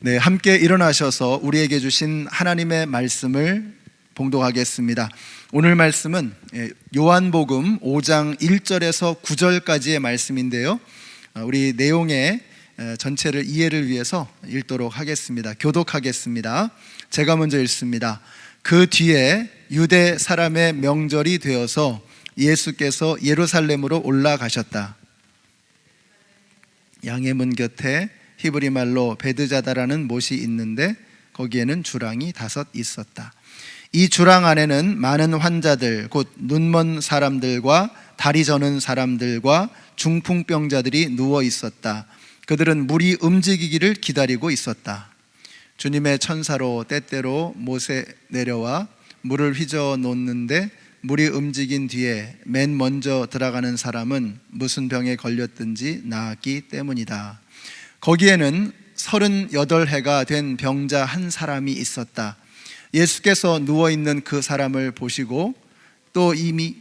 네, 함께 일어나셔서 우리에게 주신 하나님의 말씀을 봉독하겠습니다. 오늘 말씀은 요한복음 5장 1절에서 9절까지의 말씀인데요, 우리 내용의 전체를 이해를 위해서 읽도록 하겠습니다. 교독하겠습니다. 제가 먼저 읽습니다. 그 뒤에 유대 사람의 명절이 되어서 예수께서 예루살렘으로 올라가셨다. 양의 문 곁에 히브리 말로 베드자다라는 못이 있는데 거기에는 주랑이 5 있었다. 이 주랑 안에는 많은 환자들, 곧 눈먼 사람들과 다리 저는 사람들과 중풍병자들이 누워 있었다. 그들은 물이 움직이기를 기다리고 있었다. 주님의 천사로 때때로 못에 내려와 물을 휘저 놓는데 물이 움직인 뒤에 맨 먼저 들어가는 사람은 무슨 병에 걸렸든지 나았기 때문이다. 거기에는 38해가 된 병자 한 사람이 있었다. 예수께서 누워있는 그 사람을 보시고 또 이미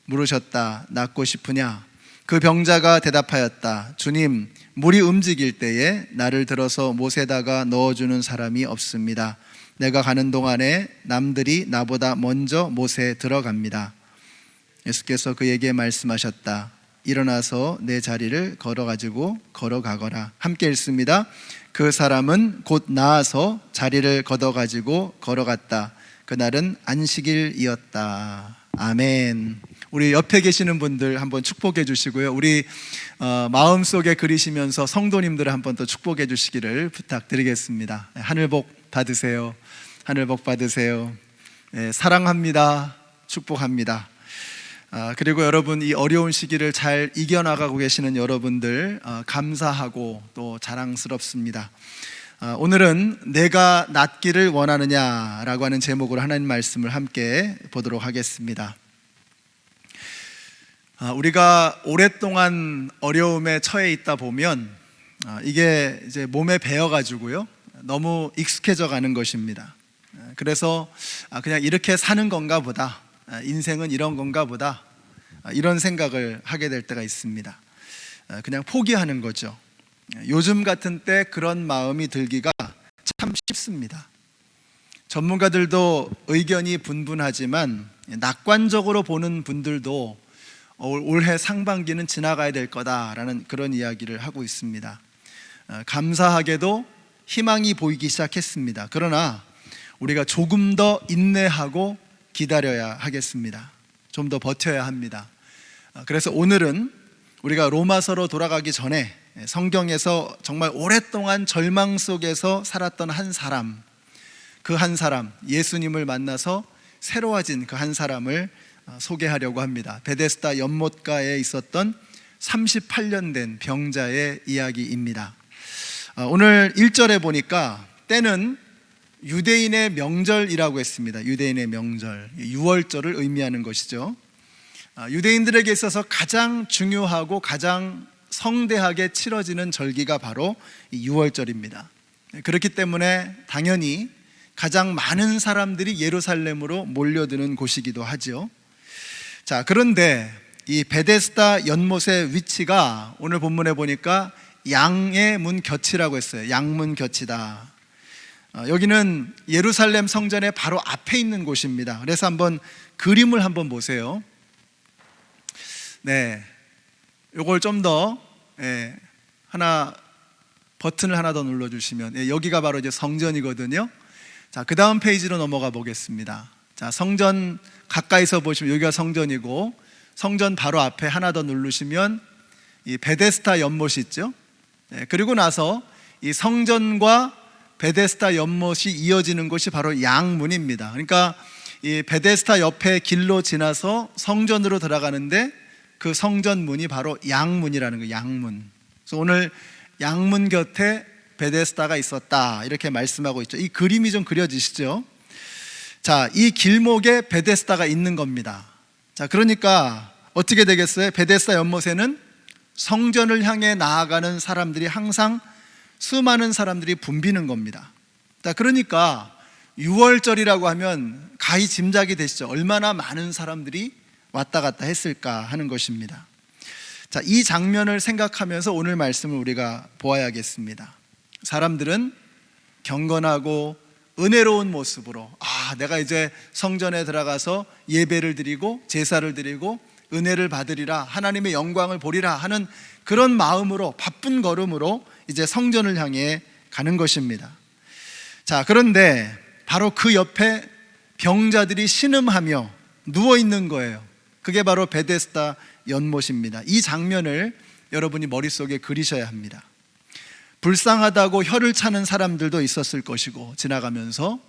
물으셨다. 낫고 싶으냐? 그 병자가 대답하였다. 주님, 물이 움직일 때에 나를 들어서 못에다가 넣어주는 사람이 없습니다. 내가 가는 동안에 남들이 나보다 먼저 못에 들어갑니다. 예수께서 그에게 말씀하셨다. 일어나서 내 자리를 걸어가지고 걸어가거라. 함께 읽습니다. 그 사람은 곧 나아서 자리를 걷어가지고 걸어갔다. 그날은 안식일이었다. 아멘. 우리 옆에 계시는 분들 한번 축복해 주시고요. 우리 마음속에 그리시면서 성도님들을 한번 또 축복해 주시기를 부탁드리겠습니다. 하늘 복 받으세요. 하늘 복 받으세요. 사랑합니다. 축복합니다. 그리고 여러분, 이 어려운 시기를 잘 이겨나가고 계시는 여러분들 감사하고 또 자랑스럽습니다. 오늘은 내가 낫기를 원하느냐라고 하는 제목으로 하나님 말씀을 함께 보도록 하겠습니다. 우리가 오랫동안 어려움에 처해 있다 보면 이게 이제 몸에 배어가지고요, 너무 익숙해져 가는 것입니다. 그래서 그냥 이렇게 사는 건가 보다, 인생은 이런 건가 보다, 이런 생각을 하게 될 때가 있습니다. 그냥 포기하는 거죠. 요즘 같은 때 그런 마음이 들기가 참 쉽습니다. 전문가들도 의견이 분분하지만 낙관적으로 보는 분들도 올해 상반기는 지나가야 될 거다라는 그런 이야기를 하고 있습니다. 감사하게도 희망이 보이기 시작했습니다. 그러나 우리가 조금 더 인내하고 기다려야 하겠습니다. 좀 더 버텨야 합니다. 그래서 오늘은 우리가 로마서로 돌아가기 전에 성경에서 정말 오랫동안 절망 속에서 살았던 한 사람, 그 한 사람, 예수님을 만나서 새로워진 그 한 사람을 소개하려고 합니다. 베데스다 연못가에 있었던 38년 된 병자의 이야기입니다. 오늘 1절에 보니까 때는 유대인의 명절이라고 했습니다. 유대인의 명절, 유월절을 의미하는 것이죠. 유대인들에게 있어서 가장 중요하고 가장 성대하게 치러지는 절기가 바로 유월절입니다. 그렇기 때문에 당연히 가장 많은 사람들이 예루살렘으로 몰려드는 곳이기도 하죠. 자, 그런데 이 베데스다 연못의 위치가 오늘 본문에 보니까 양의 문 곁이라고 했어요. 양문 곁이다. 여기는 예루살렘 성전의 바로 앞에 있는 곳입니다. 그래서 한번 그림을 한번 보세요. 네, 요걸 좀 더 버튼을 하나 더 눌러주시면, 여기가 바로 이제 성전이거든요. 자, 그 다음 페이지로 넘어가 보겠습니다. 자, 성전 가까이서 보시면 여기가 성전이고, 성전 바로 앞에 하나 더 누르시면 이 베데스다 연못이 있죠. 그리고 나서 이 성전과 베데스다 연못이 이어지는 곳이 바로 양문입니다. 그러니까 이 베데스다 옆에 길로 지나서 성전으로 들어가는데 그 성전 문이 바로 양문이라는 거예요. 양문. 그래서 오늘 양문 곁에 베데스다가 있었다, 이렇게 말씀하고 있죠. 이 그림이 좀 그려지시죠? 자, 이 길목에 베데스다가 있는 겁니다. 자, 그러니까 어떻게 되겠어요? 베데스다 연못에는 성전을 향해 나아가는 사람들이 항상 수많은 사람들이 붐비는 겁니다. 자, 그러니까 6월절이라고 하면 가히 짐작이 되시죠? 얼마나 많은 사람들이 왔다 갔다 했을까 하는 것입니다. 자, 이 장면을 생각하면서 오늘 말씀을 우리가 보아야겠습니다. 사람들은 경건하고 은혜로운 모습으로 내가 이제 성전에 들어가서 예배를 드리고 제사를 드리고 은혜를 받으리라, 하나님의 영광을 보리라 하는 그런 마음으로, 바쁜 걸음으로 이제 성전을 향해 가는 것입니다. 자, 그런데 바로 그 옆에 병자들이 신음하며 누워 있는 거예요. 그게 바로 베데스다 연못입니다. 이 장면을 여러분이 머릿속에 그리셔야 합니다. 불쌍하다고 혀를 차는 사람들도 있었을 것이고, 지나가면서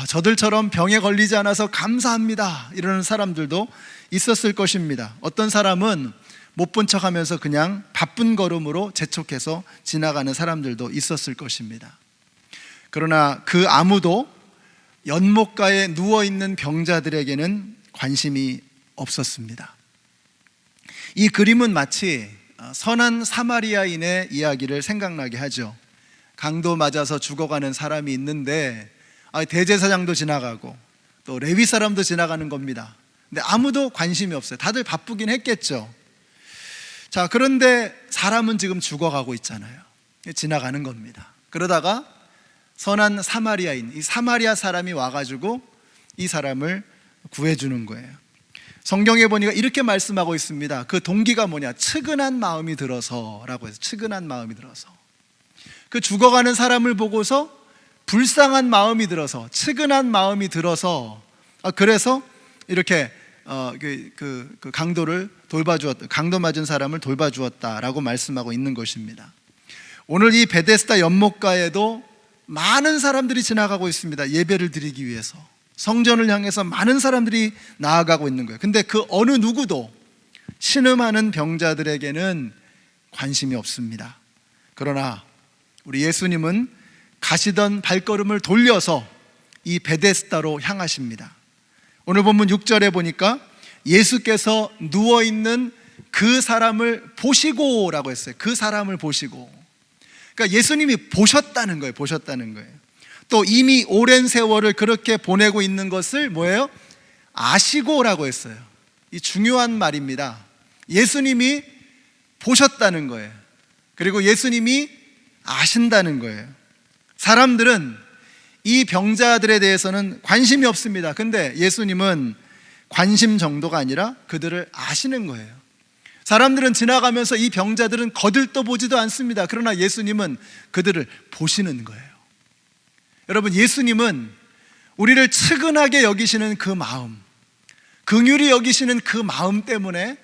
저들처럼 병에 걸리지 않아서 감사합니다 이러는 사람들도 있었을 것입니다. 어떤 사람은 못 본 척하면서 그냥 바쁜 걸음으로 재촉해서 지나가는 사람들도 있었을 것입니다. 그러나 그 아무도 연못가에 누워있는 병자들에게는 관심이 없었습니다. 이 그림은 마치 선한 사마리아인의 이야기를 생각나게 하죠. 강도 맞아서 죽어가는 사람이 있는데 대제사장도 지나가고 또 레위 사람도 지나가는 겁니다. 근데 아무도 관심이 없어요. 다들 바쁘긴 했겠죠. 자, 그런데 사람은 지금 죽어가고 있잖아요. 지나가는 겁니다. 그러다가 선한 사마리아인, 이 사마리아 사람이 와가지고 이 사람을 구해주는 거예요. 성경에 보니까 이렇게 말씀하고 있습니다. 그 동기가 뭐냐? 측은한 마음이 들어서 라고 해서, 측은한 마음이 들어서, 그 죽어가는 사람을 보고서 불쌍한 마음이 들어서, 측은한 마음이 들어서, 그래서 이렇게 그 강도를 돌봐주었다, 강도 맞은 사람을 돌봐주었다라고 말씀하고 있는 것입니다. 오늘 이 베데스다 연못가에도 많은 사람들이 지나가고 있습니다. 예배를 드리기 위해서 성전을 향해서 많은 사람들이 나아가고 있는 거예요. 근데 그 어느 누구도 신음하는 병자들에게는 관심이 없습니다. 그러나 우리 예수님은 가시던 발걸음을 돌려서 이 베데스다로 향하십니다. 오늘 본문 6절에 보니까 예수께서 누워있는 그 사람을 보시고 라고 했어요. 그 사람을 보시고. 그러니까 예수님이 보셨다는 거예요. 보셨다는 거예요. 또 이미 오랜 세월을 그렇게 보내고 있는 것을 뭐예요? 아시고라고 했어요. 이 중요한 말입니다. 예수님이 보셨다는 거예요. 그리고 예수님이 아신다는 거예요. 사람들은 이 병자들에 대해서는 관심이 없습니다. 근데 예수님은 관심 정도가 아니라 그들을 아시는 거예요. 사람들은 지나가면서 이 병자들은 거들떠 보지도 않습니다. 그러나 예수님은 그들을 보시는 거예요. 여러분, 예수님은 우리를 측은하게 여기시는 그 마음, 긍휼히 여기시는 그 마음 때문에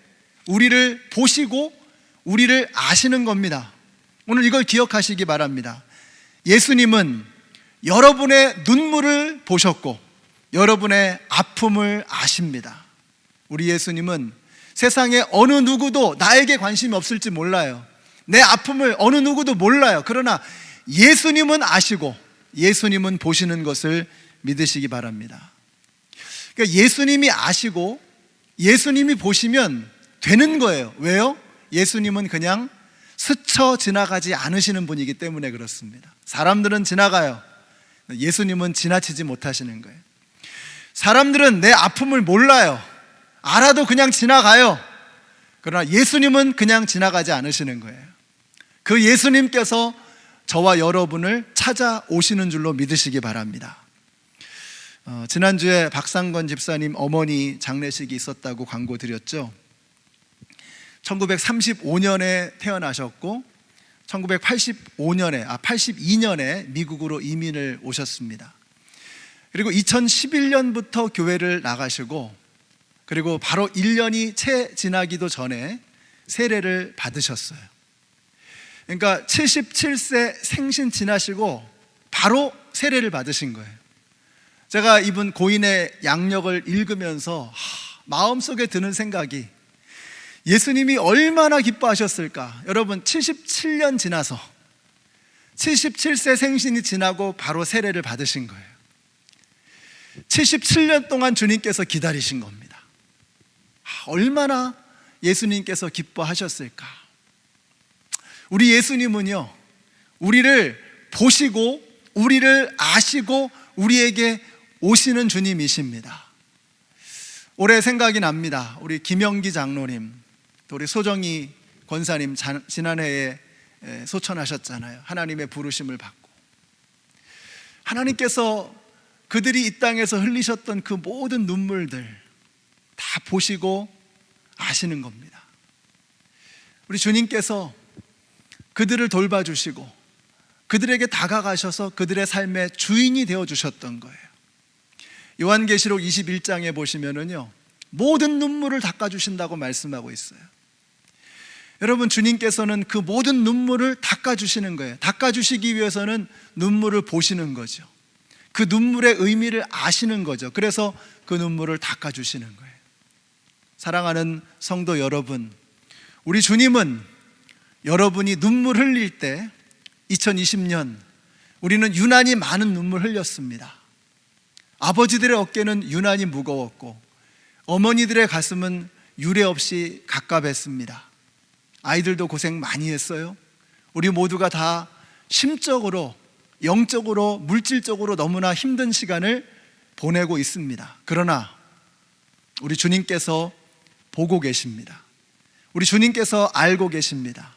우리를 보시고 우리를 아시는 겁니다. 오늘 이걸 기억하시기 바랍니다. 예수님은 여러분의 눈물을 보셨고 여러분의 아픔을 아십니다. 우리 예수님은 세상에 어느 누구도 나에게 관심이 없을지 몰라요. 내 아픔을 어느 누구도 몰라요. 그러나 예수님은 아시고 예수님은 보시는 것을 믿으시기 바랍니다. 그러니까 예수님이 아시고 예수님이 보시면 되는 거예요. 왜요? 예수님은 그냥 스쳐 지나가지 않으시는 분이기 때문에 그렇습니다. 사람들은 지나가요. 예수님은 지나치지 못하시는 거예요. 사람들은 내 아픔을 몰라요. 알아도 그냥 지나가요. 그러나 예수님은 그냥 지나가지 않으시는 거예요. 그 예수님께서 저와 여러분을 찾아오시는 줄로 믿으시기 바랍니다. 지난주에 박상건 집사님 어머니 장례식이 있었다고 광고 드렸죠. 1935년에 태어나셨고 82년에 미국으로 이민을 오셨습니다. 그리고 2011년부터 교회를 나가시고 그리고 바로 1년이 채 지나기도 전에 세례를 받으셨어요. 그러니까 77세 생신 지나시고 바로 세례를 받으신 거예요. 제가 이분 고인의 양력을 읽으면서 마음속에 드는 생각이, 예수님이 얼마나 기뻐하셨을까. 여러분, 77년 지나서 77세 생신이 지나고 바로 세례를 받으신 거예요. 77년 동안 주님께서 기다리신 겁니다. 얼마나 예수님께서 기뻐하셨을까. 우리 예수님은요, 우리를 보시고 우리를 아시고 우리에게 오시는 주님이십니다. 올해 생각이 납니다. 우리 김영기 장로님, 또 우리 소정이 권사님 지난해에 소천하셨잖아요. 하나님의 부르심을 받고 하나님께서 그들이 이 땅에서 흘리셨던 그 모든 눈물들 다 보시고 아시는 겁니다. 우리 주님께서 그들을 돌봐주시고 그들에게 다가가셔서 그들의 삶의 주인이 되어주셨던 거예요. 요한계시록 21장에 보시면은요, 모든 눈물을 닦아주신다고 말씀하고 있어요. 여러분, 주님께서는 그 모든 눈물을 닦아주시는 거예요. 닦아주시기 위해서는 눈물을 보시는 거죠. 그 눈물의 의미를 아시는 거죠. 그래서 그 눈물을 닦아주시는 거예요. 사랑하는 성도 여러분, 우리 주님은 여러분이 눈물 흘릴 때 2020년 우리는 유난히 많은 눈물 흘렸습니다. 아버지들의 어깨는 유난히 무거웠고 어머니들의 가슴은 유례 없이 갑갑했습니다. 아이들도 고생 많이 했어요. 우리 모두가 다 심적으로, 영적으로, 물질적으로 너무나 힘든 시간을 보내고 있습니다. 그러나 우리 주님께서 보고 계십니다. 우리 주님께서 알고 계십니다.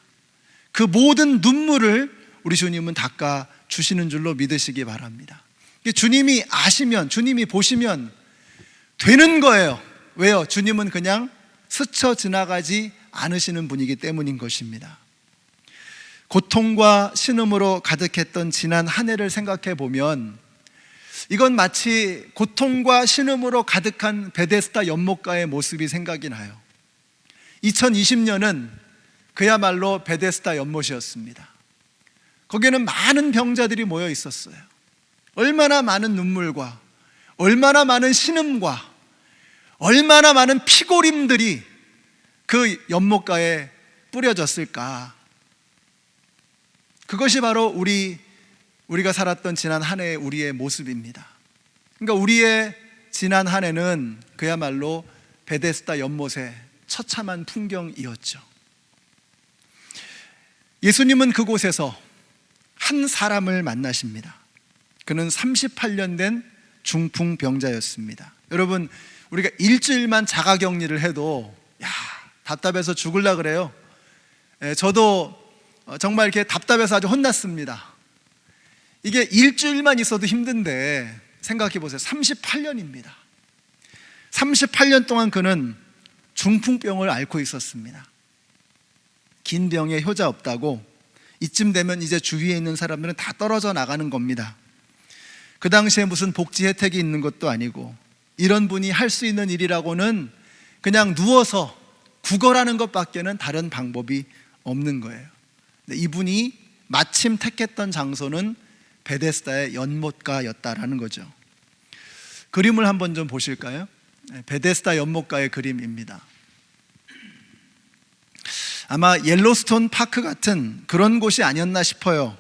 그 모든 눈물을 우리 주님은 닦아 주시는 줄로 믿으시기 바랍니다. 주님이 아시면, 주님이 보시면 되는 거예요. 왜요? 주님은 그냥 스쳐 지나가지 않으시는 분이기 때문인 것입니다. 고통과 신음으로 가득했던 지난 한 해를 생각해 보면 이건 마치 고통과 신음으로 가득한 베데스다 연못가의 모습이 생각이 나요. 2020년은 그야말로 베데스다 연못이었습니다. 거기에는 많은 병자들이 모여 있었어요. 얼마나 많은 눈물과 얼마나 많은 신음과 얼마나 많은 피고림들이 그 연못가에 뿌려졌을까. 그것이 바로 우리가 살았던 지난 한 해의 우리의 모습입니다. 그러니까 우리의 지난 한 해는 그야말로 베데스다 연못의 처참한 풍경이었죠. 예수님은 그곳에서 한 사람을 만나십니다. 그는 38년 된 중풍병자였습니다. 여러분, 우리가 일주일만 자가격리를 해도 답답해서 죽을라 그래요. 저도 정말 이렇게 답답해서 아주 혼났습니다. 이게 일주일만 있어도 힘든데 생각해 보세요. 38년입니다. 38년 동안 그는 중풍병을 앓고 있었습니다. 긴 병에 효자 없다고 이쯤 되면 이제 주위에 있는 사람들은 다 떨어져 나가는 겁니다. 그 당시에 무슨 복지 혜택이 있는 것도 아니고 이런 분이 할 수 있는 일이라고는 그냥 누워서 구걸하는 것밖에는 다른 방법이 없는 거예요. 근데 이분이 마침 택했던 장소는 베데스다의 연못가였다라는 거죠. 그림을 한번 좀 보실까요? 베데스다 연못가의 그림입니다. 아마 옐로스톤 파크 같은 그런 곳이 아니었나 싶어요.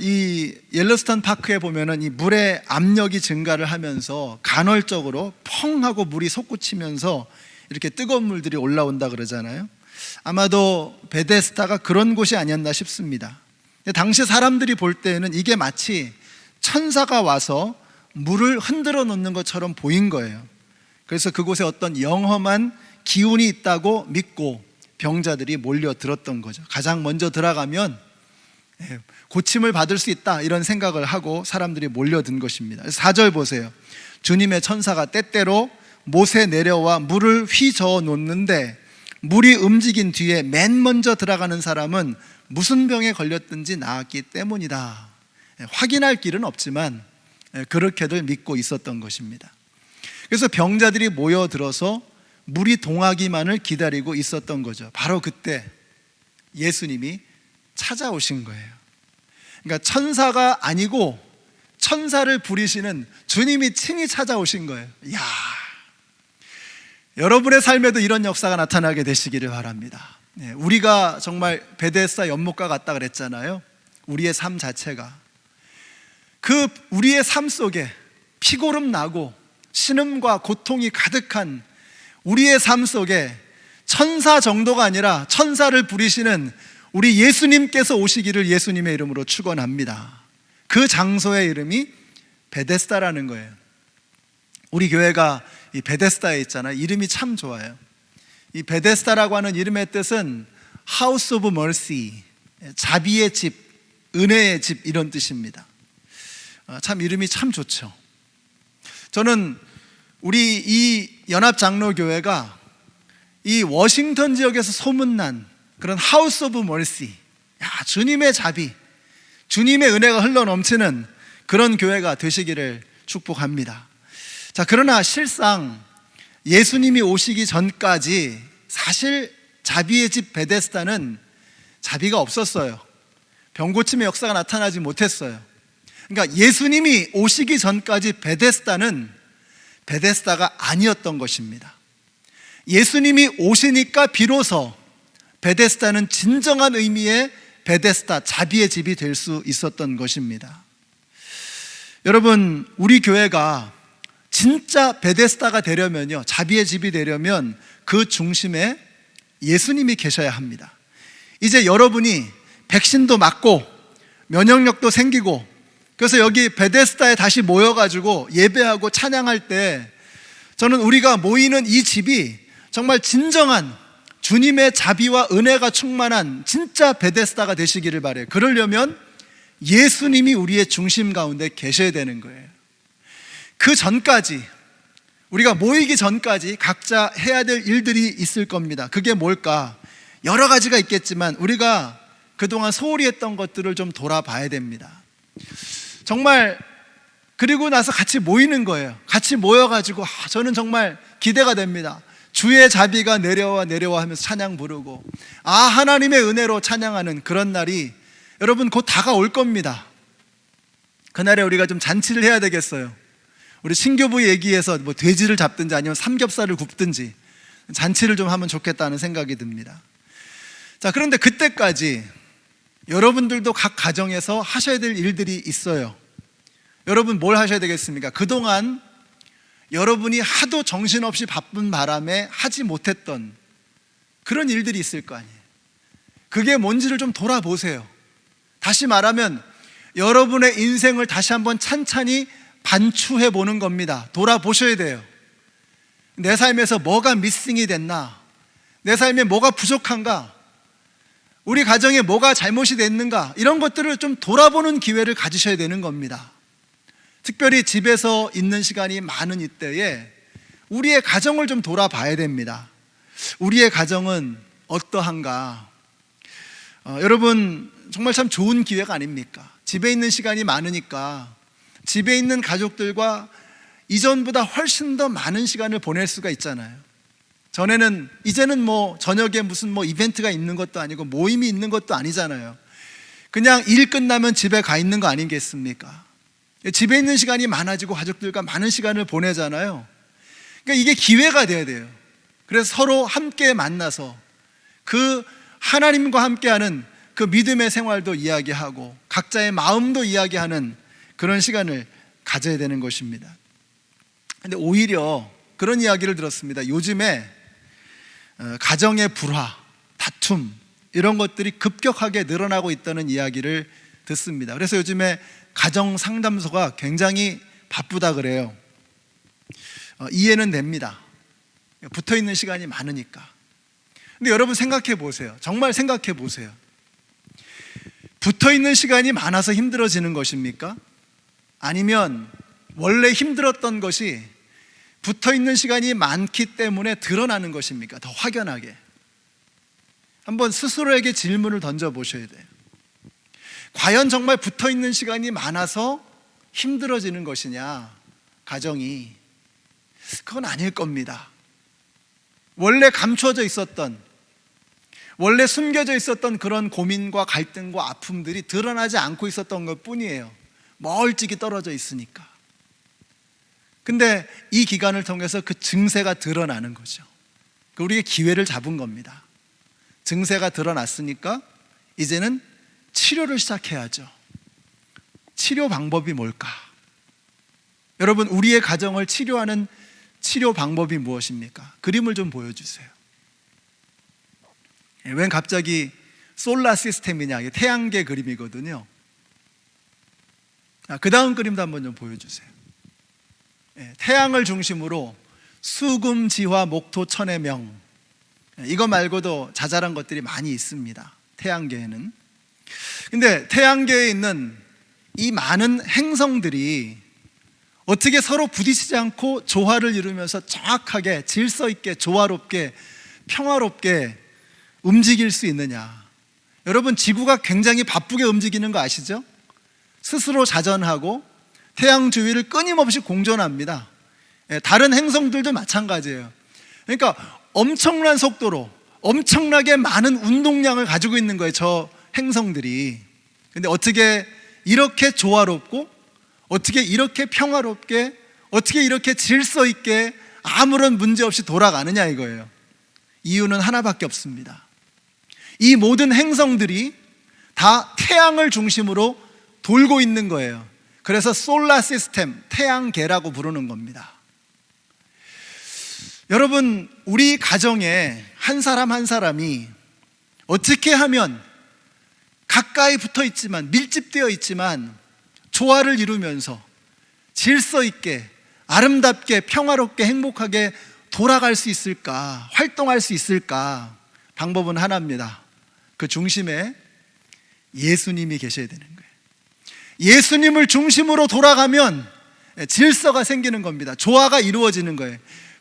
이 옐로스톤 파크에 보면은 이 물의 압력이 증가를 하면서 간헐적으로 펑 하고 물이 솟구치면서 이렇게 뜨거운 물들이 올라온다 그러잖아요. 아마도 베데스다가 그런 곳이 아니었나 싶습니다. 당시 사람들이 볼 때는 이게 마치 천사가 와서 물을 흔들어 놓는 것처럼 보인 거예요. 그래서 그곳에 어떤 영험한 기운이 있다고 믿고 병자들이 몰려들었던 거죠. 가장 먼저 들어가면 고침을 받을 수 있다 이런 생각을 하고 사람들이 몰려든 것입니다. 4절 보세요. 주님의 천사가 때때로 못에 내려와 물을 휘저어 놓는데 물이 움직인 뒤에 맨 먼저 들어가는 사람은 무슨 병에 걸렸든지 나았기 때문이다. 확인할 길은 없지만 그렇게들 믿고 있었던 것입니다. 그래서 병자들이 모여들어서 물이 동하기만을 기다리고 있었던 거죠. 바로 그때 예수님이 찾아오신 거예요. 그러니까 천사가 아니고 천사를 부리시는 주님이 친히 찾아오신 거예요. 이야, 여러분의 삶에도 이런 역사가 나타나게 되시기를 바랍니다. 우리가 정말 베데스다 연못가 같다 그랬잖아요. 우리의 삶 자체가 그 우리의 삶 속에 피고름 나고 신음과 고통이 가득한 우리의 삶 속에 천사 정도가 아니라 천사를 부리시는 우리 예수님께서 오시기를 예수님의 이름으로 축원합니다. 그 장소의 이름이 베데스다라는 거예요. 우리 교회가 이 베데스다에 있잖아요. 이름이 참 좋아요. 이 베데스다라고 하는 이름의 뜻은 House of Mercy, 자비의 집, 은혜의 집 이런 뜻입니다. 참 이름이 참 좋죠. 저는 우리 이 연합장로교회가 이 워싱턴 지역에서 소문난 그런 House of Mercy, 주님의 자비, 주님의 은혜가 흘러넘치는 그런 교회가 되시기를 축복합니다. 자, 그러나 실상 예수님이 오시기 전까지 사실 자비의 집 베데스다는 자비가 없었어요. 병고침의 역사가 나타나지 못했어요. 그러니까 예수님이 오시기 전까지 베데스다는 베데스다가 아니었던 것입니다. 예수님이 오시니까 비로소 베데스다는 진정한 의미의 베데스다, 자비의 집이 될 수 있었던 것입니다. 여러분, 우리 교회가 진짜 베데스다가 되려면요, 자비의 집이 되려면 그 중심에 예수님이 계셔야 합니다. 이제 여러분이 백신도 맞고 면역력도 생기고 그래서 여기 베데스다에 다시 모여가지고 예배하고 찬양할 때 저는 우리가 모이는 이 집이 정말 진정한 주님의 자비와 은혜가 충만한 진짜 베데스다가 되시기를 바라요. 그러려면 예수님이 우리의 중심 가운데 계셔야 되는 거예요. 그 전까지, 우리가 모이기 전까지 각자 해야 될 일들이 있을 겁니다. 그게 뭘까? 여러 가지가 있겠지만 우리가 그동안 소홀히 했던 것들을 좀 돌아봐야 됩니다. 정말 그리고 나서 같이 모이는 거예요. 같이 모여가지고 저는 정말 기대가 됩니다. 주의 자비가 내려와 하면서 찬양 부르고 하나님의 은혜로 찬양하는 그런 날이 여러분 곧 다가올 겁니다. 그날에 우리가 좀 잔치를 해야 되겠어요. 우리 신교부 얘기해서 뭐 돼지를 잡든지 아니면 삼겹살을 굽든지 잔치를 좀 하면 좋겠다는 생각이 듭니다. 자, 그런데 그때까지 여러분들도 각 가정에서 하셔야 될 일들이 있어요. 여러분 뭘 하셔야 되겠습니까? 그동안 여러분이 하도 정신없이 바쁜 바람에 하지 못했던 그런 일들이 있을 거 아니에요. 그게 뭔지를 좀 돌아보세요. 다시 말하면 여러분의 인생을 다시 한번 찬찬히 반추해 보는 겁니다. 돌아보셔야 돼요. 내 삶에서 뭐가 미싱이 됐나? 내 삶에 뭐가 부족한가? 우리 가정에 뭐가 잘못이 됐는가? 이런 것들을 좀 돌아보는 기회를 가지셔야 되는 겁니다. 특별히 집에서 있는 시간이 많은 이때에 우리의 가정을 좀 돌아봐야 됩니다. 우리의 가정은 어떠한가? 여러분 정말 참 좋은 기회가 아닙니까? 집에 있는 시간이 많으니까 집에 있는 가족들과 이전보다 훨씬 더 많은 시간을 보낼 수가 있잖아요. 전에는 이제는 뭐 저녁에 무슨 뭐 이벤트가 있는 것도 아니고 모임이 있는 것도 아니잖아요. 그냥 일 끝나면 집에 가 있는 거 아니겠습니까? 집에 있는 시간이 많아지고 가족들과 많은 시간을 보내잖아요. 그러니까 이게 기회가 돼야 돼요. 그래서 서로 함께 만나서 그 하나님과 함께하는 그 믿음의 생활도 이야기하고 각자의 마음도 이야기하는 그런 시간을 가져야 되는 것입니다. 근데 오히려 그런 이야기를 들었습니다. 요즘에 가정의 불화, 다툼 이런 것들이 급격하게 늘어나고 있다는 이야기를 듣습니다. 그래서 요즘에 가정 상담소가 굉장히 바쁘다 그래요. 이해는 됩니다. 붙어 있는 시간이 많으니까. 근데 여러분 생각해 보세요. 정말 생각해 보세요. 붙어 있는 시간이 많아서 힘들어지는 것입니까? 아니면 원래 힘들었던 것이 붙어 있는 시간이 많기 때문에 드러나는 것입니까? 더 확연하게. 한번 스스로에게 질문을 던져 보셔야 돼요. 과연 정말 붙어 있는 시간이 많아서 힘들어지는 것이냐? 가정이. 그건 아닐 겁니다. 원래 감추어져 있었던, 원래 숨겨져 있었던 그런 고민과 갈등과 아픔들이 드러나지 않고 있었던 것 뿐이에요. 멀찍이 떨어져 있으니까. 근데 이 기간을 통해서 그 증세가 드러나는 거죠. 우리의 기회를 잡은 겁니다. 증세가 드러났으니까 이제는 치료를 시작해야죠. 치료 방법이 뭘까? 여러분, 우리의 가정을 치료하는 치료 방법이 무엇입니까? 그림을 좀 보여주세요. 웬 갑자기 솔라 시스템이냐? 이게 태양계 그림이거든요. 그 다음 그림도 한번 좀 보여주세요. 태양을 중심으로 수금, 지화, 목토, 천의 명, 이거 말고도 자잘한 것들이 많이 있습니다. 태양계에는. 근데 태양계에 있는 이 많은 행성들이 어떻게 서로 부딪히지 않고 조화를 이루면서 정확하게 질서 있게 조화롭게 평화롭게 움직일 수 있느냐? 여러분, 지구가 굉장히 바쁘게 움직이는 거 아시죠? 스스로 자전하고 태양 주위를 끊임없이 공전합니다. 다른 행성들도 마찬가지예요. 그러니까 엄청난 속도로 엄청나게 많은 운동량을 가지고 있는 거예요, 저 행성들이. 근데 어떻게 이렇게 조화롭고 어떻게 이렇게 평화롭게 어떻게 이렇게 질서 있게 아무런 문제 없이 돌아가느냐 이거예요. 이유는 하나밖에 없습니다. 이 모든 행성들이 다 태양을 중심으로 돌고 있는 거예요. 그래서 솔라 시스템, 태양계라고 부르는 겁니다. 여러분, 우리 가정에 한 사람 한 사람이 어떻게 하면 가까이 붙어 있지만 밀집되어 있지만 조화를 이루면서 질서 있게 아름답게 평화롭게 행복하게 돌아갈 수 있을까, 활동할 수 있을까? 방법은 하나입니다. 그 중심에 예수님이 계셔야 되는 거예요. 예수님을 중심으로 돌아가면 질서가 생기는 겁니다. 조화가 이루어지는 거예요.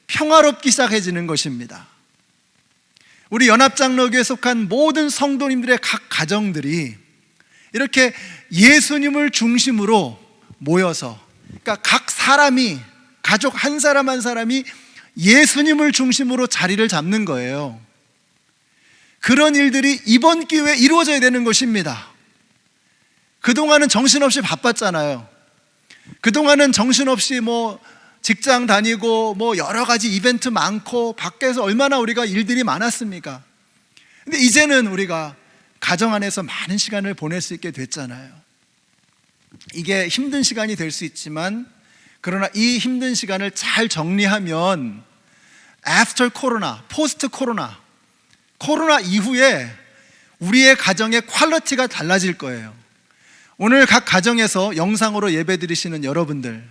평화롭기 시작해지는 것입니다. 우리 연합장로교에 속한 모든 성도님들의 각 가정들이 이렇게 예수님을 중심으로 모여서, 그러니까 각 사람이, 가족 한 사람 한 사람이 예수님을 중심으로 자리를 잡는 거예요. 그런 일들이 이번 기회에 이루어져야 되는 것입니다. 그동안은 정신없이 바빴잖아요. 그동안은 정신없이 직장 다니고 여러 가지 이벤트 많고 밖에서 얼마나 우리가 일들이 많았습니까? 근데 이제는 우리가 가정 안에서 많은 시간을 보낼 수 있게 됐잖아요. 이게 힘든 시간이 될 수 있지만, 그러나 이 힘든 시간을 잘 정리하면 after 코로나, 포스트 코로나, 코로나 이후에 우리의 가정의 퀄리티가 달라질 거예요. 오늘 각 가정에서 영상으로 예배 드리시는 여러분들,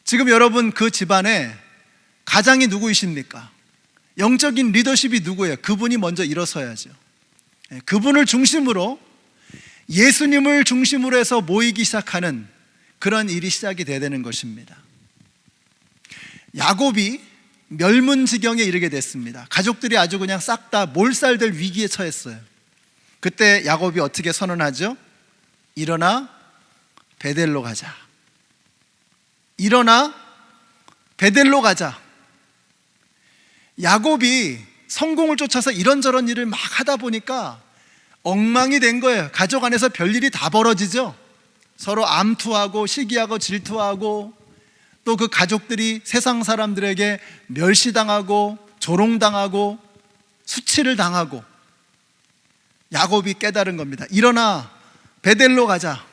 지금 여러분 그 집안에 가장이 누구이십니까? 영적인 리더십이 누구예요? 그분이 먼저 일어서야죠. 그분을 중심으로, 예수님을 중심으로 해서 모이기 시작하는 그런 일이 시작이 돼야 되는 것입니다. 야곱이 멸문지경에 이르게 됐습니다. 가족들이 아주 그냥 싹 다 몰살될 위기에 처했어요. 그때 야곱이 어떻게 선언하죠? 일어나 베델로 가자. 일어나 베델로 가자. 야곱이 성공을 쫓아서 이런저런 일을 막 하다 보니까 엉망이 된 거예요. 가족 안에서 별일이 다 벌어지죠. 서로 암투하고 시기하고 질투하고, 또 그 가족들이 세상 사람들에게 멸시당하고 조롱당하고 수치를 당하고. 야곱이 깨달은 겁니다. 일어나 베델로 가자.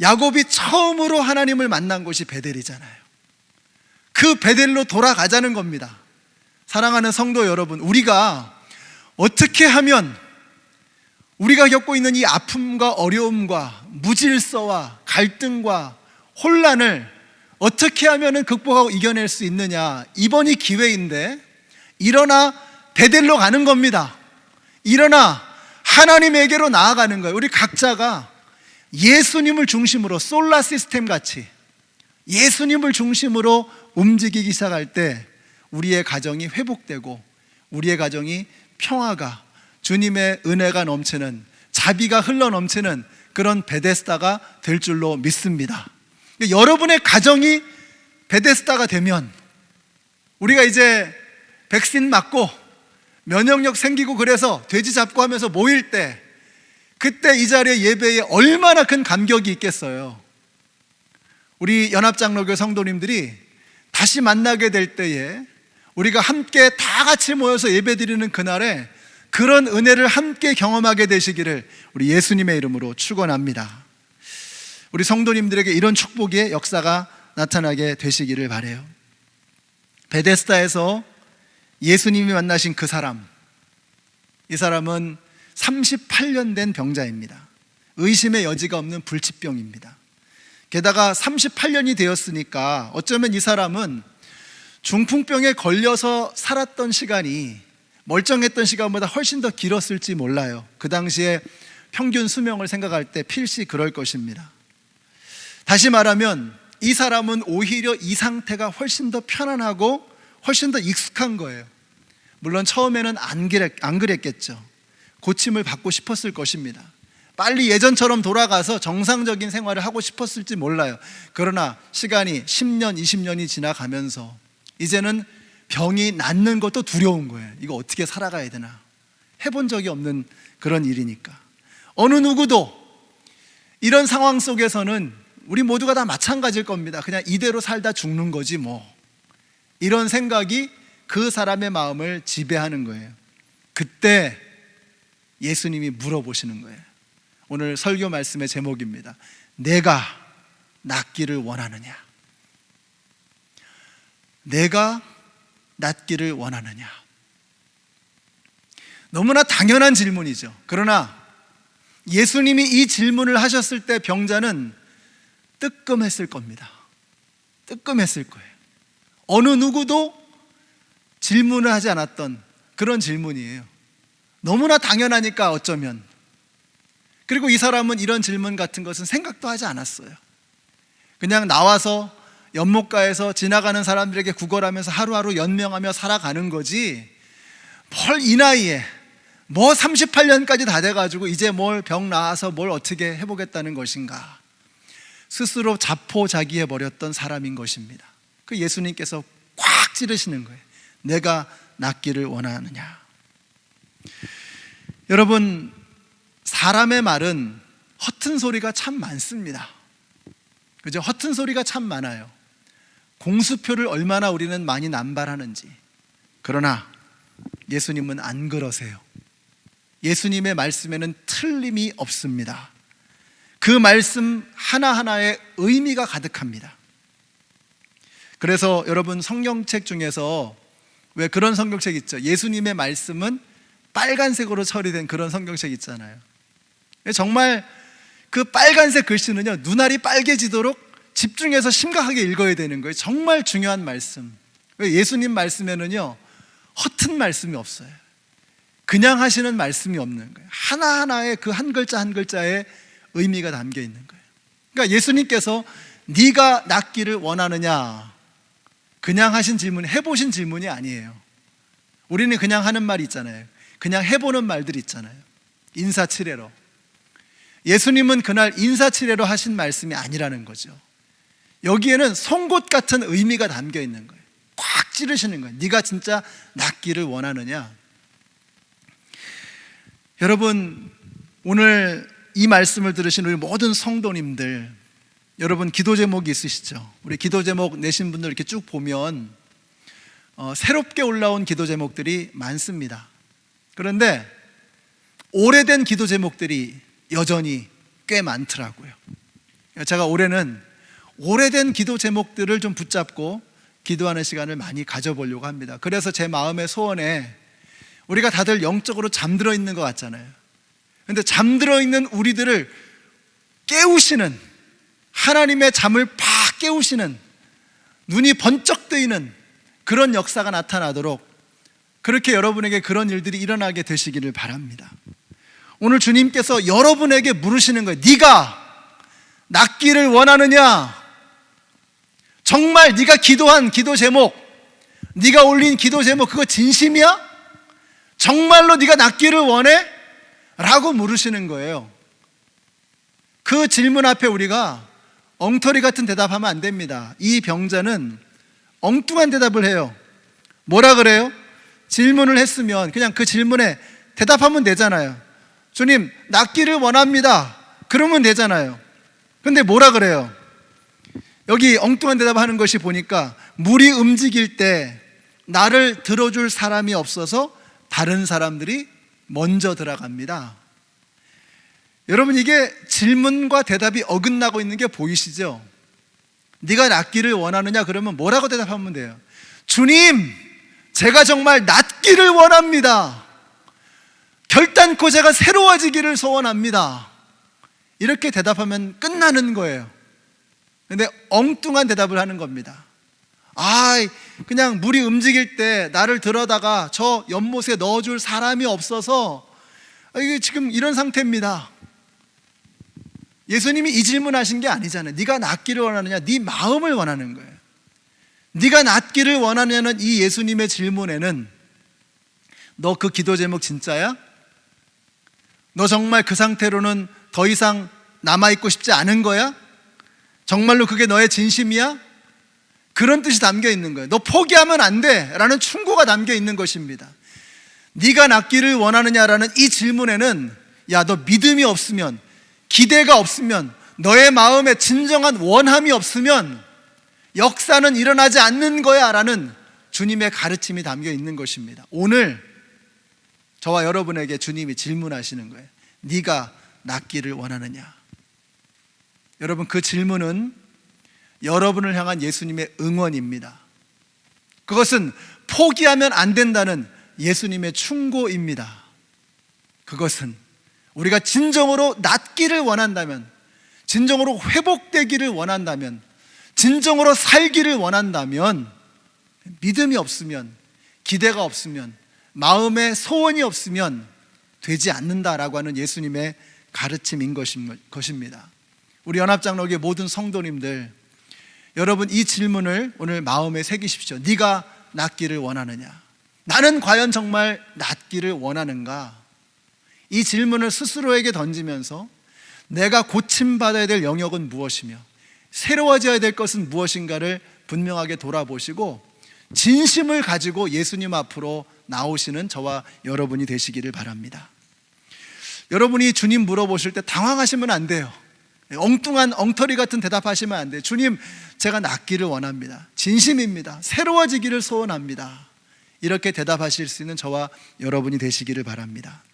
야곱이 처음으로 하나님을 만난 곳이 베델이잖아요. 그 베델로 돌아가자는 겁니다. 사랑하는 성도 여러분, 우리가 어떻게 하면 우리가 겪고 있는 이 아픔과 어려움과 무질서와 갈등과 혼란을 어떻게 하면 극복하고 이겨낼 수 있느냐, 이번이 기회인데 일어나 베델로 가는 겁니다. 일어나 하나님에게로 나아가는 거예요. 우리 각자가 예수님을 중심으로, 솔라 시스템 같이 예수님을 중심으로 움직이기 시작할 때 우리의 가정이 회복되고 우리의 가정이 평화가, 주님의 은혜가 넘치는, 자비가 흘러 넘치는 그런 베데스다가 될 줄로 믿습니다. 여러분의 가정이 베데스다가 되면, 우리가 이제 백신 맞고 면역력 생기고 그래서 돼지 잡고 하면서 모일 때, 그때 이 자리에 예배에 얼마나 큰 감격이 있겠어요. 우리 연합장로교 성도님들이 다시 만나게 될 때에 우리가 함께 다 같이 모여서 예배드리는 그날에 그런 은혜를 함께 경험하게 되시기를 우리 예수님의 이름으로 축원합니다. 우리 성도님들에게 이런 축복의 역사가 나타나게 되시기를 바라요. 베데스다에서 예수님이 만나신 그 사람, 이 사람은 38년 된 병자입니다. 의심의 여지가 없는 불치병입니다. 게다가 38년이 되었으니까 어쩌면 이 사람은 중풍병에 걸려서 살았던 시간이 멀쩡했던 시간보다 훨씬 더 길었을지 몰라요. 그 당시에 평균 수명을 생각할 때 필시 그럴 것입니다. 다시 말하면 이 사람은 오히려 이 상태가 훨씬 더 편안하고 훨씬 더 익숙한 거예요. 물론 처음에는 안 그랬겠죠. 고침을 받고 싶었을 것입니다. 빨리 예전처럼 돌아가서 정상적인 생활을 하고 싶었을지 몰라요. 그러나 시간이 10년, 20년이 지나가면서 이제는 병이 낫는 것도 두려운 거예요. 이거 어떻게 살아가야 되나, 해본 적이 없는 그런 일이니까. 어느 누구도 이런 상황 속에서는 우리 모두가 다 마찬가지일 겁니다. 그냥 이대로 살다 죽는 거지 뭐, 이런 생각이 그 사람의 마음을 지배하는 거예요. 그때 예수님이 물어보시는 거예요. 오늘 설교 말씀의 제목입니다. 내가 낫기를 원하느냐? 내가 낫기를 원하느냐? 너무나 당연한 질문이죠. 그러나 예수님이 이 질문을 하셨을 때 병자는 뜨끔했을 겁니다. 뜨끔했을 거예요. 어느 누구도 질문을 하지 않았던 그런 질문이에요. 너무나 당연하니까 어쩌면. 그리고 이 사람은 이런 질문 같은 것은 생각도 하지 않았어요. 그냥 나와서 연못가에서 지나가는 사람들에게 구걸하면서 하루하루 연명하며 살아가는 거지, 뭘 이 나이에 뭐 38년까지 다 돼가지고 이제 뭘 병 나아서 뭘 어떻게 해보겠다는 것인가, 스스로 자포자기해버렸던 사람인 것입니다. 그 예수님께서 꽉 찌르시는 거예요. 내가 낫기를 원하느냐? 여러분, 사람의 말은 허튼 소리가 참 많습니다. 그죠? 허튼 소리가 참 많아요. 공수표를 얼마나 우리는 많이 남발하는지. 그러나 예수님은 안 그러세요. 예수님의 말씀에는 틀림이 없습니다. 그 말씀 하나하나에 의미가 가득합니다. 그래서 여러분, 성경책 중에서 왜 그런 성경책 있죠? 예수님의 말씀은 빨간색으로 처리된 그런 성경책 있잖아요. 정말 그 빨간색 글씨는요, 눈알이 빨개지도록 집중해서 심각하게 읽어야 되는 거예요. 정말 중요한 말씀. 예수님 말씀에는요, 허튼 말씀이 없어요. 그냥 하시는 말씀이 없는 거예요. 하나하나의 그 한 글자 한 글자에 의미가 담겨 있는 거예요. 그러니까 예수님께서 네가 낫기를 원하느냐, 그냥 하신 질문, 해보신 질문이 아니에요. 우리는 그냥 하는 말이 있잖아요. 그냥 해보는 말들이 있잖아요. 인사치레로. 예수님은 그날 인사치레로 하신 말씀이 아니라는 거죠. 여기에는 송곳 같은 의미가 담겨 있는 거예요. 꽉 찌르시는 거예요. 네가 진짜 낫기를 원하느냐? 여러분, 오늘 이 말씀을 들으신 우리 모든 성도님들, 여러분 기도 제목이 있으시죠? 우리 기도 제목 내신 분들 이렇게 쭉 보면 새롭게 올라온 기도 제목들이 많습니다. 그런데 오래된 기도 제목들이 여전히 꽤 많더라고요. 제가 올해는 오래된 기도 제목들을 좀 붙잡고 기도하는 시간을 많이 가져보려고 합니다. 그래서 제 마음의 소원에, 우리가 다들 영적으로 잠들어 있는 것 같잖아요. 그런데 잠들어 있는 우리들을 깨우시는, 하나님의 잠을 팍 깨우시는, 눈이 번쩍 뜨이는 그런 역사가 나타나도록, 그렇게 여러분에게 그런 일들이 일어나게 되시기를 바랍니다. 오늘 주님께서 여러분에게 물으시는 거예요. 네가 낫기를 원하느냐? 정말 네가 기도한 기도 제목, 네가 올린 기도 제목, 그거 진심이야? 정말로 네가 낫기를 원해? 라고 물으시는 거예요. 그 질문 앞에 우리가 엉터리 같은 대답하면 안 됩니다. 이 병자는 엉뚱한 대답을 해요. 뭐라 그래요? 질문을 했으면 그냥 그 질문에 대답하면 되잖아요. 주님, 낫기를 원합니다. 그러면 되잖아요. 근데 뭐라 그래요? 여기 엉뚱한 대답하는 것이 보니까, 물이 움직일 때 나를 들어줄 사람이 없어서 다른 사람들이 먼저 들어갑니다. 여러분, 이게 질문과 대답이 어긋나고 있는 게 보이시죠? 네가 낫기를 원하느냐? 그러면 뭐라고 대답하면 돼요? 주님, 제가 정말 낫기를 원합니다. 결단코 제가 새로워지기를 소원합니다. 이렇게 대답하면 끝나는 거예요. 근데 엉뚱한 대답을 하는 겁니다. 그냥 물이 움직일 때 나를 들어다가 저 연못에 넣어줄 사람이 없어서 이게 지금 이런 상태입니다. 예수님이 이 질문하신 게 아니잖아요. 네가 낫기를 원하느냐? 네 마음을 원하는 거예요. 네가 낫기를 원하냐는 이 예수님의 질문에는 너 그 기도 제목 진짜야? 너 정말 그 상태로는 더 이상 남아있고 싶지 않은 거야? 정말로 그게 너의 진심이야? 그런 뜻이 담겨 있는 거예요. 너 포기하면 안 돼 라는 충고가 담겨 있는 것입니다. 네가 낫기를 원하느냐라는 이 질문에는 야, 너 믿음이 없으면, 기대가 없으면, 너의 마음에 진정한 원함이 없으면 역사는 일어나지 않는 거야 라는 주님의 가르침이 담겨 있는 것입니다. 오늘 저와 여러분에게 주님이 질문하시는 거예요. 네가 낫기를 원하느냐? 여러분, 그 질문은 여러분을 향한 예수님의 응원입니다. 그것은 포기하면 안 된다는 예수님의 충고입니다. 그것은 우리가 진정으로 낫기를 원한다면, 진정으로 회복되기를 원한다면, 진정으로 살기를 원한다면, 믿음이 없으면, 기대가 없으면, 마음에 소원이 없으면 되지 않는다라고 하는 예수님의 가르침인 것입니다. 우리 연합장로교회 모든 성도님들, 여러분 이 질문을 오늘 마음에 새기십시오. 네가 낫기를 원하느냐? 나는 과연 정말 낫기를 원하는가? 이 질문을 스스로에게 던지면서 내가 고침받아야 될 영역은 무엇이며 새로워져야 될 것은 무엇인가를 분명하게 돌아보시고 진심을 가지고 예수님 앞으로 나오시는 저와 여러분이 되시기를 바랍니다. 여러분이 주님 물어보실 때 당황하시면 안 돼요. 엉뚱한 엉터리 같은 대답하시면 안 돼요. 주님, 제가 낫기를 원합니다. 진심입니다. 새로워지기를 소원합니다. 이렇게 대답하실 수 있는 저와 여러분이 되시기를 바랍니다.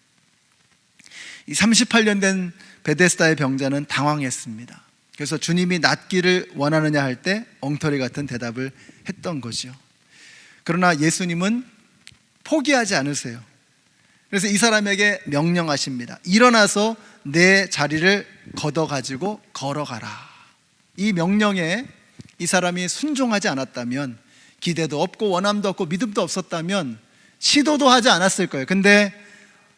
이 38년 된 베데스다의 병자는 당황했습니다. 그래서 주님이 낫기를 원하느냐 할 때 엉터리 같은 대답을 했던 거죠. 그러나 예수님은 포기하지 않으세요. 그래서 이 사람에게 명령하십니다. 일어나서 내 자리를 걷어가지고 걸어가라. 이 명령에 이 사람이 순종하지 않았다면, 기대도 없고 원함도 없고 믿음도 없었다면 시도도 하지 않았을 거예요. 근데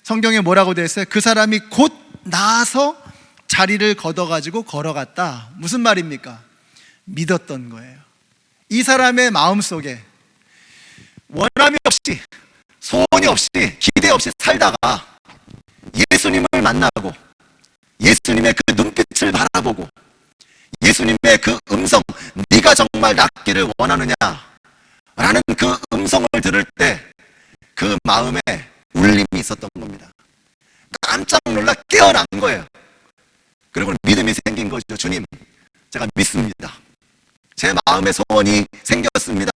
성경에 뭐라고 되어 있어요? 그 사람이 곧 나아서 자리를 걷어가지고 걸어갔다. 무슨 말입니까? 믿었던 거예요. 이 사람의 마음속에 원함이 없이, 소원이 없이, 기대 없이 살다가 예수님을 만나고 예수님의 그 눈빛을 바라보고 예수님의 그 음성, 네가 정말 낫기를 원하느냐 라는 그 음성을 들을 때 그 마음에 울림이 있었던 겁니다. 깜짝 놀라 깨어난 거예요. 그리고 믿음이 생긴 거죠. 주님, 제가 믿습니다. 제 마음의 소원이 생겼습니다.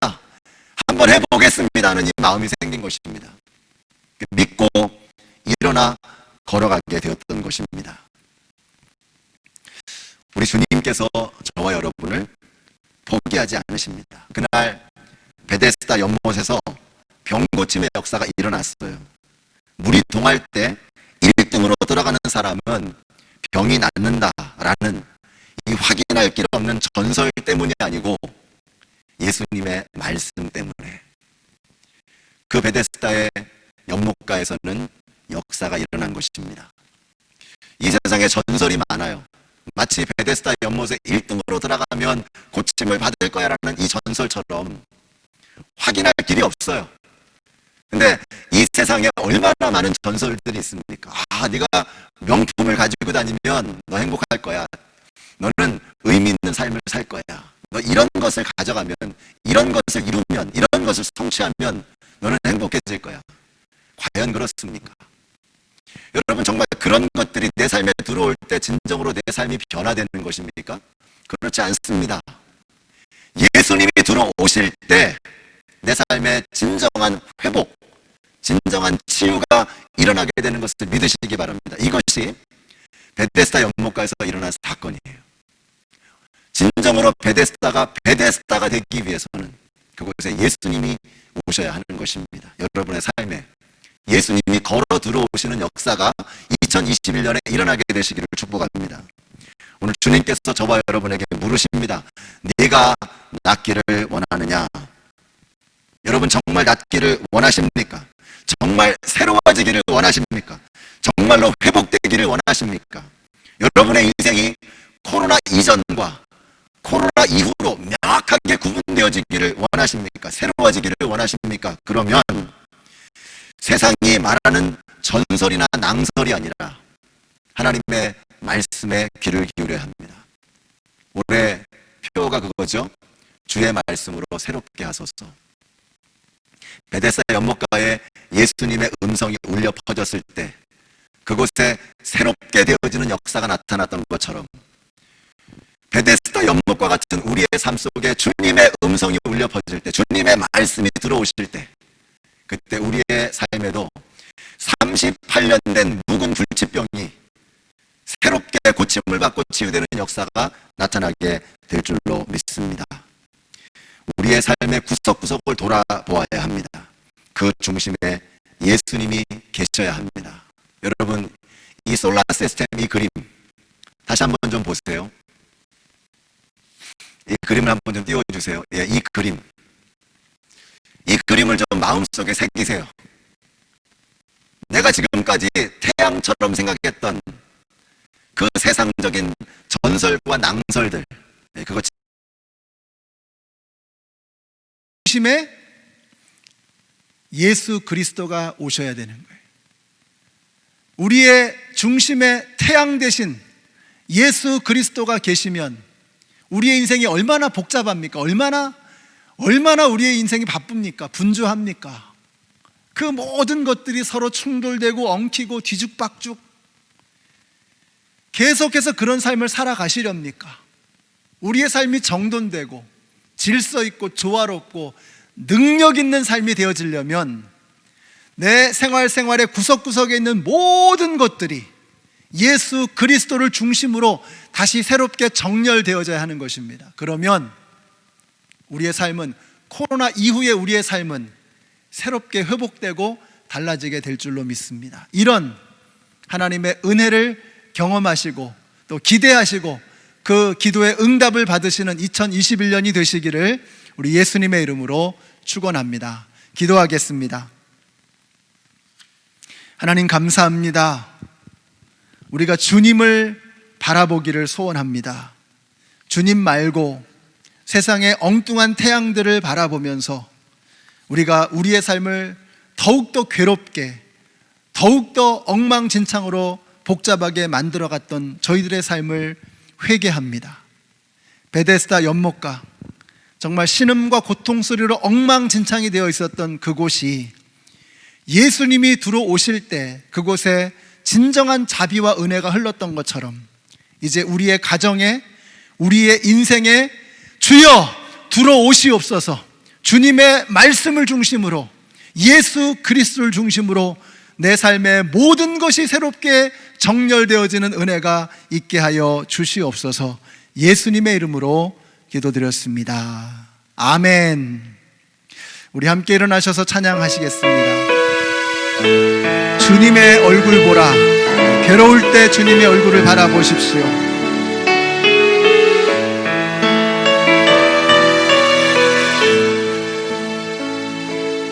한번 해보겠습니다 하는 이 마음이 생긴 것입니다. 믿고 일어나 걸어가게 되었던 것입니다. 우리 주님께서 저와 여러분을 포기하지 않으십니다. 그날 베데스다 연못에서 병 고침의 역사가 일어났어요. 물이 동할 때 1등으로 들어가는 사람은 병이 낫는다라는 이 확인할 길 없는 전설 때문이 아니고 예수님의 말씀 때문에, 그 베데스다의 연못가에서는 역사가 일어난 것입니다. 이 세상에 전설이 많아요. 마치 베데스다 연못에 1등으로 들어가면 고침을 받을 거야라는 이 전설처럼 확인할 길이 없어요. 근데 이 세상에 얼마나 많은 전설들이 있습니까? 네가 명품을 가지고 다니면 너 행복할 거야. 너는 의미 있는 삶을 살 거야. 너 이런 것을 가져가면, 이런 것을 이루면, 이런 것을 성취하면 너는 행복해질 거야. 과연 그렇습니까? 여러분, 정말 그런 것들이 내 삶에 들어올 때 진정으로 내 삶이 변화되는 것입니까? 그렇지 않습니다. 예수님이 들어오실 때 내 삶에 진정한 회복, 진정한 치유가 일어나게 되는 것을 믿으시기 바랍니다. 이것이 베데스다 연못가에서 일어난 사건이에요. 진정으로 베데스다가 되기 위해서는 그곳에 예수님이 오셔야 하는 것입니다. 여러분의 삶에 예수님이 걸어 들어오시는 역사가 2021년에 일어나게 되시기를 축복합니다. 오늘 주님께서 저와 여러분에게 물으십니다. 네가 낫기를 원하느냐? 여러분 정말 낫기를 원하십니까? 정말 새로워지기를 원하십니까? 정말로 회복되기를 원하십니까? 여러분의 인생이 코로나 이전과 코로나 이후로 명확하게 구분되어지기를 원하십니까? 새로워지기를 원하십니까? 그러면 세상이 말하는 전설이나 낭설이 아니라 하나님의 말씀에 귀를 기울여야 합니다. 올해 표가 그거죠. 주의 말씀으로 새롭게 하소서. 베데스다 연못가에 예수님의 음성이 울려 퍼졌을 때 그곳에 새롭게 되어지는 역사가 나타났던 것처럼 베데스다 연못과 같은 우리의 삶 속에 주님의 음성이 울려 퍼질 때, 주님의 말씀이 들어오실 때, 그때 우리의 삶에도 38년 된 묵은 불치병이 새롭게 고침을 받고 치유되는 역사가 나타나게 될 줄로 믿습니다. 우리의 삶의 구석구석을 돌아보아야 합니다. 그 중심에 예수님이 계셔야 합니다. 여러분, 이 솔라 시스템, 이 그림 다시 한번 좀 보세요. 이 그림을 한번 좀 띄워주세요. 예, 이 그림을 좀 마음속에 새기세요. 내가 지금까지 태양처럼 생각했던 그 세상적인 전설과 낭설들, 그거 중심에 예수 그리스도가 오셔야 되는 거예요. 우리의 중심에 태양 대신 예수 그리스도가 계시면 우리의 인생이 얼마나 복잡합니까? 얼마나 우리의 인생이 바쁩니까? 분주합니까? 그 모든 것들이 서로 충돌되고 엉키고 뒤죽박죽 계속해서 그런 삶을 살아가시렵니까? 우리의 삶이 정돈되고 질서 있고 조화롭고 능력 있는 삶이 되어지려면 내 생활의 구석구석에 있는 모든 것들이 예수 그리스도를 중심으로 다시 새롭게 정렬되어져야 하는 것입니다. 그러면 우리의 삶은, 코로나 이후에 우리의 삶은 새롭게 회복되고 달라지게 될 줄로 믿습니다. 이런 하나님의 은혜를 경험하시고 또 기대하시고 그 기도의 응답을 받으시는 2021년이 되시기를 우리 예수님의 이름으로 축원합니다. 기도하겠습니다. 하나님 감사합니다. 우리가 주님을 바라보기를 소원합니다. 주님 말고 세상의 엉뚱한 태양들을 바라보면서 우리가 우리의 삶을 더욱더 괴롭게, 더욱더 엉망진창으로 복잡하게 만들어갔던 저희들의 삶을 회개합니다. 베데스다 연못가, 정말 신음과 고통 소리로 엉망진창이 되어 있었던 그곳이 예수님이 들어오실 때 그곳에 진정한 자비와 은혜가 흘렀던 것처럼 이제 우리의 가정에, 우리의 인생에 주여 들어오시옵소서, 주님의 말씀을 중심으로, 예수 그리스도를 중심으로 내 삶의 모든 것이 새롭게 정렬되어지는 은혜가 있게 하여 주시옵소서. 예수님의 이름으로 기도드렸습니다. 아멘. 우리 함께 일어나셔서 찬양하시겠습니다. 주님의 얼굴 보라. 괴로울 때 주님의 얼굴을 바라보십시오.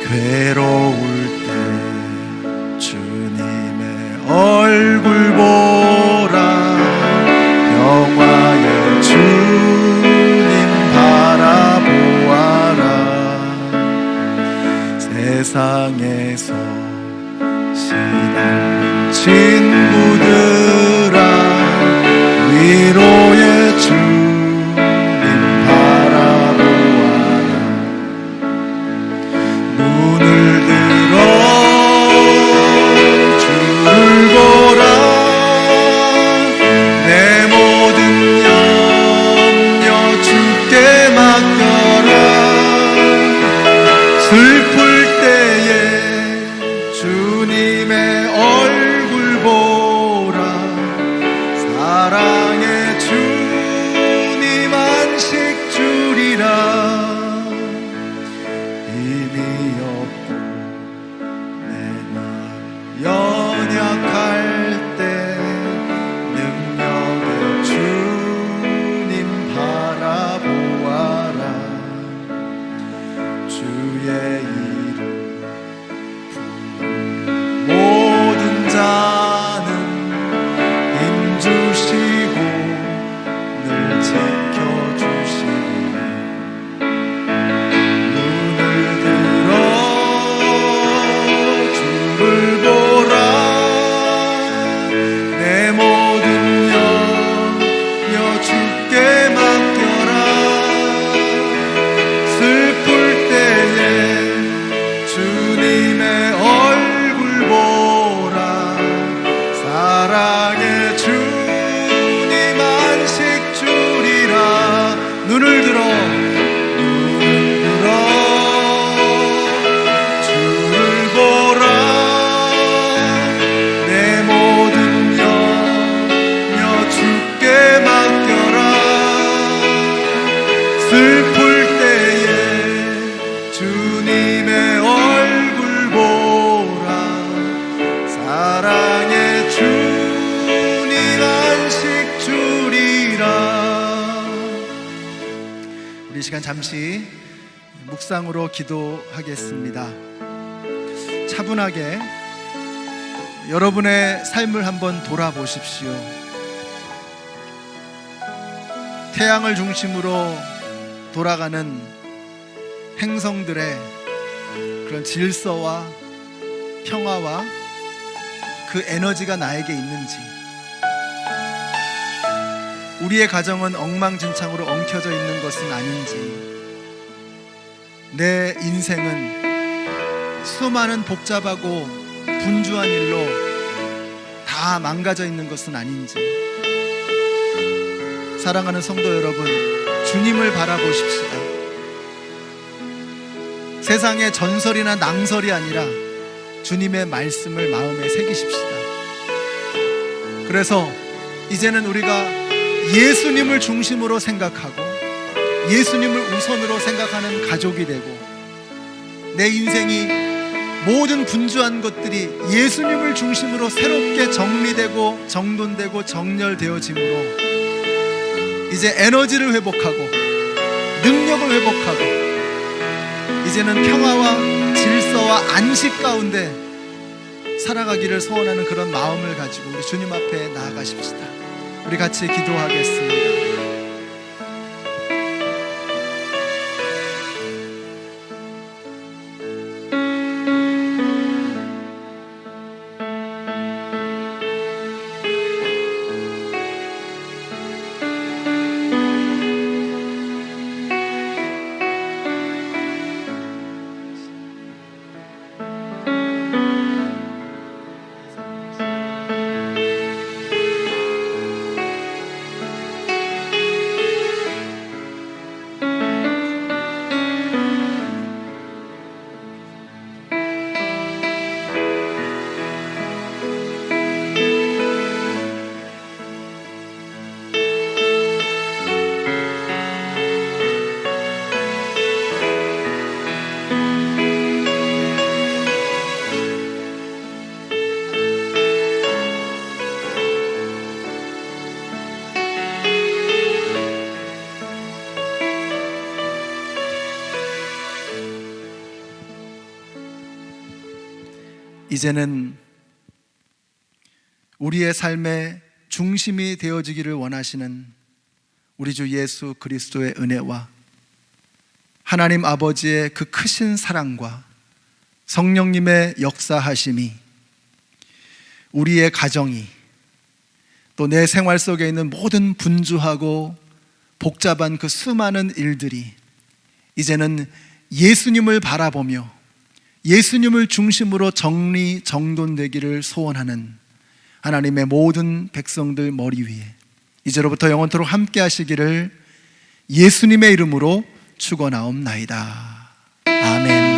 괴로울 때 주님의 얼굴 보라. 영화의 주님 바라보아라. 세상에서 신앙 친구들아 사랑의 주님 안식 주리라. 눈을 들어 주를 보라. 내 모든 염려 주께 맡겨라. 슬플 때에 주님의 얼굴 보라. 사랑의 주님 안식 주리라. 우리 이 시간 잠시 묵상으로 기도하겠습니다. 차분하게 여러분의 삶을 한번 돌아보십시오. 태양을 중심으로 돌아가는 행성들의 그런 질서와 평화와 그 에너지가 나에게 있는지, 우리의 가정은 엉망진창으로 엉켜져 있는 것은 아닌지, 내 인생은 수많은 복잡하고 분주한 일로 다 망가져 있는 것은 아닌지. 사랑하는 성도 여러분, 주님을 바라보십시다. 세상의 전설이나 낭설이 아니라 주님의 말씀을 마음에 새기십시다. 그래서 이제는 우리가 예수님을 중심으로 생각하고 예수님을 우선으로 생각하는 가족이 되고, 내 인생이 모든 분주한 것들이 예수님을 중심으로 새롭게 정리되고 정돈되고 정렬되어짐으로 이제 에너지를 회복하고 능력을 회복하고 이제는 평화와 질서와 안식 가운데 살아가기를 소원하는 그런 마음을 가지고 우리 주님 앞에 나아가십시다. 우리 같이 기도하겠습니다. 이제는 우리의 삶의 중심이 되어지기를 원하시는 우리 주 예수 그리스도의 은혜와 하나님 아버지의 그 크신 사랑과 성령님의 역사하심이 우리의 가정이 또 내 생활 속에 있는 모든 분주하고 복잡한 그 수많은 일들이 이제는 예수님을 바라보며 예수님을 중심으로 정리 정돈되기를 소원하는 하나님의 모든 백성들 머리 위에 이제로부터 영원토록 함께 하시기를 예수님의 이름으로 축원하옵나이다. 아멘.